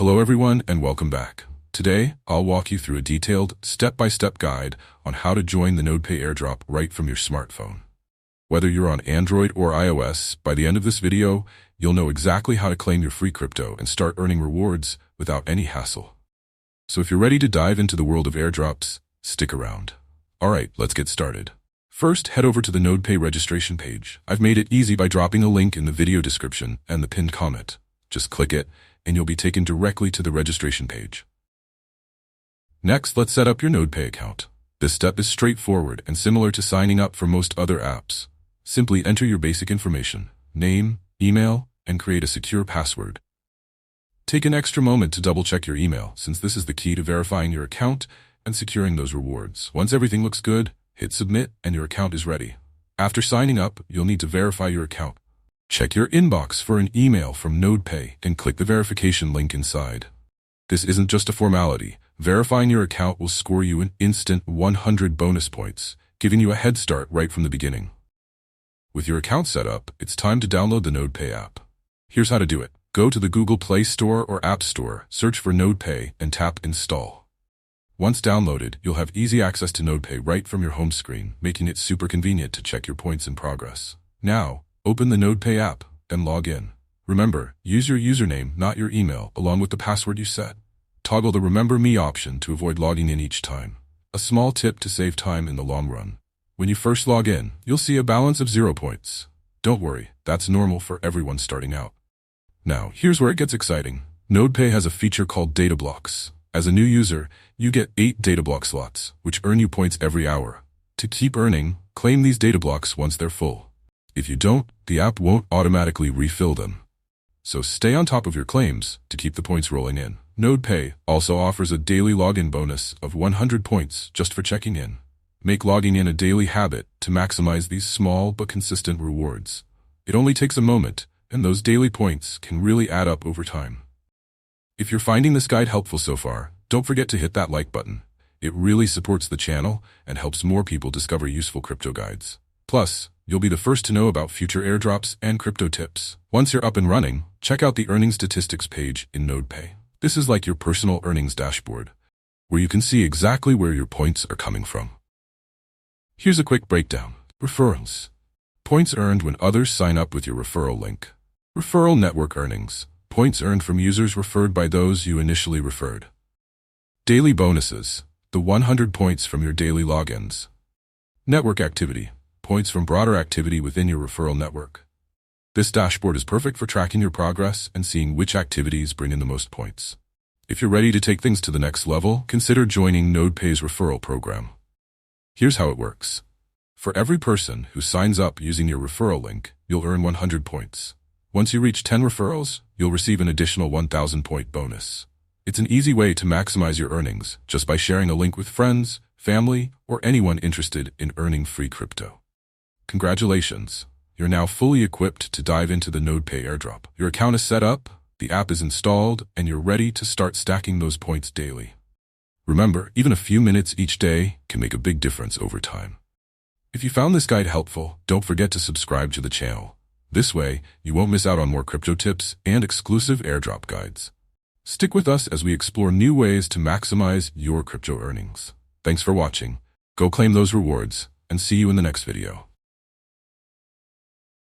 Hello everyone and welcome back. Today, I'll walk you through a detailed, step-by-step guide on how to join the NodePay Airdrop right from your smartphone. Whether you're on Android or iOS, by the end of this video, you'll know exactly how to claim your free crypto and start earning rewards without any hassle. So if you're ready to dive into the world of airdrops, stick around. Alright, let's get started. First, head over to the NodePay registration page. I've made it easy by dropping a link in the video description and the pinned comment. Just click it, and you'll be taken directly to the registration page. Next, let's set up your NodePay account. This step is straightforward and similar to signing up for most other apps. Simply enter your basic information, name, email, and create a secure password. Take an extra moment to double-check your email, since this is the key to verifying your account and securing those rewards. Once everything looks good, hit submit and your account is ready. After signing up, you'll need to verify your account. Check your inbox for an email from NodePay and click the verification link inside. This isn't just a formality. Verifying your account will score you an instant 100 bonus points, giving you a head start right from the beginning. With your account set up, it's time to download the NodePay app. Here's how to do it. Go to the Google Play Store or App Store, search for NodePay, and tap Install. Once downloaded, you'll have easy access to NodePay right from your home screen, making it super convenient to check your points in progress. Now, open the NodePay app and log in. Remember, use your username, not your email, along with the password you set. Toggle the Remember Me option to avoid logging in each time. A small tip to save time in the long run. When you first log in, you'll see a balance of 0 points. Don't worry, that's normal for everyone starting out. Now, here's where it gets exciting. NodePay has a feature called data blocks. As a new user, you get 8 data block slots, which earn you points every hour. To keep earning, claim these data blocks once they're full. If you don't, the app won't automatically refill them. So stay on top of your claims to keep the points rolling in. NodePay also offers a daily login bonus of 100 points just for checking in. Make logging in a daily habit to maximize these small but consistent rewards. It only takes a moment, and those daily points can really add up over time. If you're finding this guide helpful so far, don't forget to hit that like button. It really supports the channel and helps more people discover useful crypto guides. Plus, you'll be the first to know about future airdrops and crypto tips. Once you're up and running, check out the earning statistics page in NodePay. This is like your personal earnings dashboard, where you can see exactly where your points are coming from. Here's a quick breakdown. Referrals. Points earned when others sign up with your referral link. Referral network earnings. Points earned from users referred by those you initially referred. Daily bonuses. The 100 points from your daily logins. Network activity. Points from broader activity within your referral network. This dashboard is perfect for tracking your progress and seeing which activities bring in the most points. If you're ready to take things to the next level, consider joining NodePay's referral program. Here's how it works. For every person who signs up using your referral link, you'll earn 100 points. Once you reach 10 referrals, you'll receive an additional 1,000 point bonus. It's an easy way to maximize your earnings just by sharing a link with friends, family, or anyone interested in earning free crypto. Congratulations! You're now fully equipped to dive into the NodePay Airdrop. Your account is set up, the app is installed, and you're ready to start stacking those points daily. Remember, even a few minutes each day can make a big difference over time. If you found this guide helpful, don't forget to subscribe to the channel. This way, you won't miss out on more crypto tips and exclusive airdrop guides. Stick with us as we explore new ways to maximize your crypto earnings. Thanks for watching. Go claim those rewards, and see you in the next video.